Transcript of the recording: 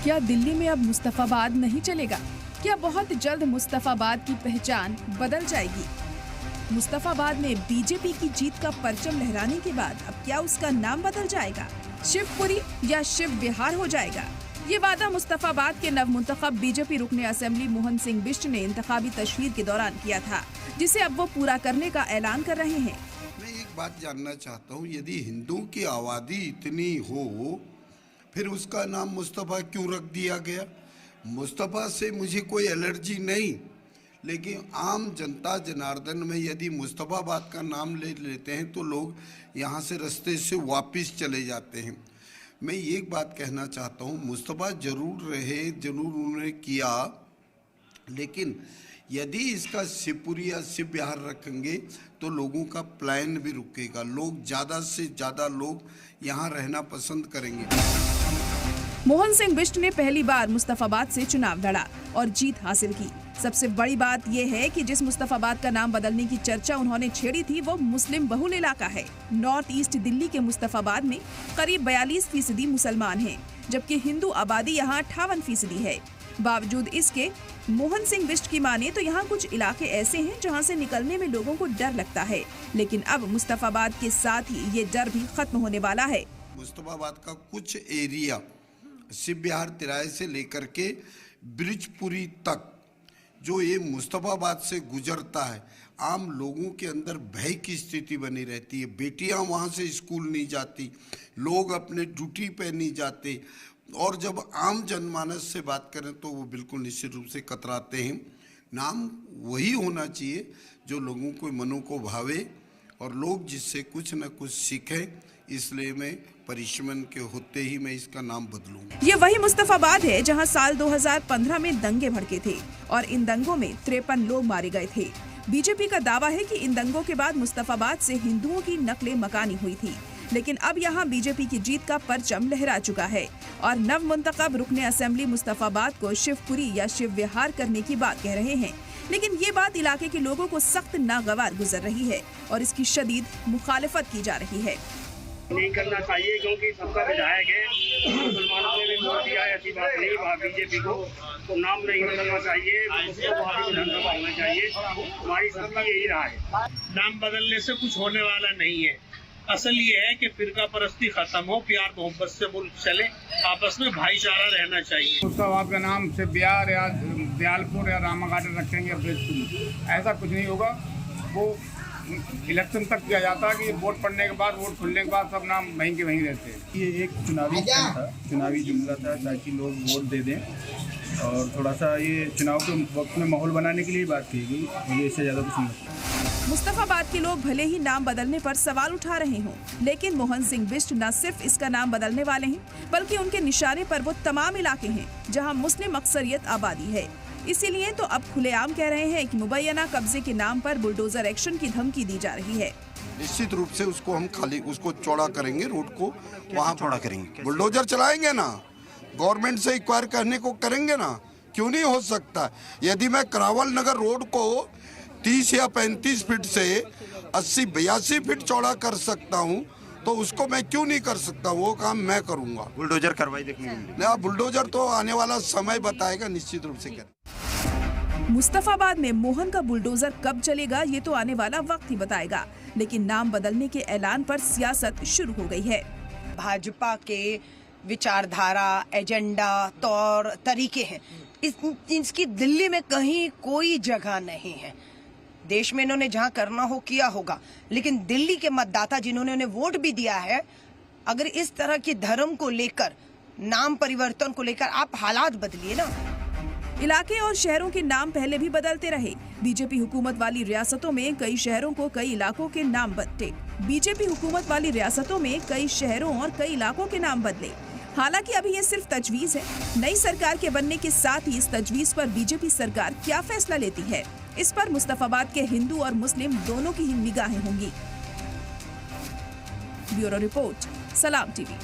क्या दिल्ली में अब मुस्तफाबाद नहीं चलेगा? क्या बहुत जल्द मुस्तफाबाद की पहचान बदल जाएगी? मुस्तफाबाद में बीजेपी की जीत का परचम लहराने के बाद अब क्या उसका नाम बदल जाएगा? शिवपुरी या शिव विहार हो जाएगा? ये वादा मुस्तफाबाद के नवमुंतखब बीजेपी रुकने असेंबली मोहन सिंह बिष्ट ने इंतखाबी तशहीर के दौरान किया था, जिसे अब वो पूरा करने का ऐलान कर रहे हैं। मैं एक बात जानना चाहता हूँ, यदि हिंदुओं की आबादी इतनी हो फिर उसका नाम मुस्तफ़ा क्यों रख दिया गया? मुस्तफ़ा से मुझे कोई एलर्जी नहीं, लेकिन आम जनता जनार्दन में यदि मुस्तफ़ाबाद का नाम ले लेते हैं तो लोग यहाँ से रास्ते से वापस चले जाते हैं। मैं एक बात कहना चाहता हूँ, मुस्तफ़ा जरूर रहे, जरूर उन्होंने किया, लेकिन यदि इसका शिवपुरी या शिव विहार रखेंगे तो लोगों का प्लान भी रुकेगा, लोग ज़्यादा से ज़्यादा लोग यहाँ रहना पसंद करेंगे। मोहन सिंह बिष्ट ने पहली बार मुस्तफाबाद से चुनाव लड़ा और जीत हासिल की। सबसे बड़ी बात यह है कि जिस मुस्तफाबाद का नाम बदलने की चर्चा उन्होंने छेड़ी थी वो मुस्लिम बहुल इलाका है। नॉर्थ ईस्ट दिल्ली के मुस्तफाबाद में करीब 42% मुसलमान हैं, जबकि हिंदू आबादी यहाँ 58% है। बावजूद इसके मोहन सिंह बिष्ट की माने तो यहाँ कुछ इलाके ऐसे हैं जहाँ से निकलने में लोगों को डर लगता है, लेकिन अब मुस्तफाबाद के साथ ही ये डर भी खत्म होने वाला है। मुस्तफाबाद का कुछ एरिया शिव विहार तिराहे से लेकर के ब्रिजपुरी तक जो ये मुस्तफाबाद से गुजरता है, आम लोगों के अंदर भय की स्थिति बनी रहती है। बेटियां वहां से स्कूल नहीं जाती, लोग अपने ड्यूटी पे नहीं जाते, और जब आम जनमानस से बात करें तो वो बिल्कुल निश्चित रूप से कतराते हैं। नाम वही होना चाहिए जो लोगों को मनों को भावे और लोग जिससे कुछ न कुछ सीखें, इसलिए मैं परिश्रम के होते ही मैं इसका नाम बदलूंगा। ये वही मुस्तफाबाद है जहां साल 2015 में दंगे भड़के थे और इन दंगों में 53 लोग मारे गए थे। बीजेपी का दावा है कि इन दंगों के बाद मुस्तफाबाद से हिंदुओं की नकले मकानी हुई थी, लेकिन अब यहाँ बीजेपी की जीत का परचम लहरा चुका है और नवमुंतखब रुकने असेंबली मुस्तफाबाद को शिवपुरी या शिव विहार करने की बात कह रहे हैं। लेकिन ये बात इलाके के लोगों को सख्त नागवार गुजर रही है और इसकी शदीद मुखालिफत की जा रही है। नहीं करना चाहिए, क्योंकि सबका विधायक है, मुसलमानों ने भी वोट दिया है, ऐसी बात नहीं। बीजेपी को तो नाम नहीं बदलना चाहिए, विधानसभा होना चाहिए। हमारी सबका यही रहा है। नाम बदलने से कुछ होने वाला नहीं है। असल ये है कि फिरका परस्ती खत्म हो, प्यार मोहब्बत से मुल्क चले, आपस में भाईचारा रहना चाहिए। मुस्तफाबाद का नाम से बिहार या दयालपुर या रामा गार्डन रखेंगे, ऐसा कुछ नहीं होगा। वो इलेक्शन तक किया जाता है कि वोट पड़ने के बाद, वोट खुलने के बाद सब नाम वहीं के वहीं रहते हैं। ये एक चुनावी जुमला था ताकि लोग वोट दे दें, और थोड़ा सा ये चुनाव के वक्त में माहौल बनाने के लिए बात की गई, ये इससे ज़्यादा कुछ नहीं। मुस्तफाबाद के लोग भले ही नाम बदलने पर सवाल उठा रहे हों, लेकिन मोहन सिंह बिष्ट न सिर्फ इसका नाम बदलने वाले हैं, बल्कि उनके निशाने पर वो तमाम इलाके हैं जहां मुस्लिम अक्सरियत आबादी है। इसीलिए तो अब खुलेआम कह रहे हैं कि मुबैना कब्जे के नाम पर बुलडोजर एक्शन की धमकी दी जा रही है। निश्चित रूप से उसको हम उसको चौड़ा करेंगे, रोड को वहाँ चौड़ा करेंगे, बुलडोजर चलाएंगे ना, गवर्नमेंट से इंक्वायर करने को करेंगे ना, क्यों नहीं हो सकता? यदि मैं करावल नगर रोड को 30 या 35 फीट से 80-82 फीट चौड़ा कर सकता हूँ तो उसको मैं क्यों नहीं कर सकता? वो काम मैं करूँगा। बुलडोजर कार्रवाई देखने को मिलेगी। बुलडोजर तो आने वाला समय बताएगा, निश्चित रूप से क्या। मुस्तफाबाद में मोहन का बुलडोजर कब चलेगा ये तो आने वाला वक्त ही बताएगा, लेकिन नाम बदलने के ऐलान पर सियासत शुरू हो गई है। भाजपा के विचारधारा, एजेंडा, तौर तरीके हैं, इसकी दिल्ली में कहीं कोई जगह नहीं है। देश में इन्होंने जहां करना हो किया होगा, लेकिन दिल्ली के मतदाता जिन्होंने उन्हें वोट भी दिया है, अगर इस तरह के धर्म को लेकर, नाम परिवर्तन को लेकर आप हालात बदलिए ना। इलाके और शहरों के नाम पहले भी बदलते रहे। बीजेपी हुकूमत वाली रियासतों में कई शहरों को कई इलाकों के नाम बदले। बीजेपी हुकूमत वाली रियासतों में कई शहरों और कई इलाकों के नाम बदले। हालांकि अभी ये सिर्फ तजवीज है। नई सरकार के बनने के साथ ही इस तजवीज पर बीजेपी सरकार क्या फैसला लेती है, इस पर मुस्तफाबाद के हिंदू और मुस्लिम दोनों की ही निगाहें होंगी। ब्यूरो रिपोर्ट, सलाम टीवी।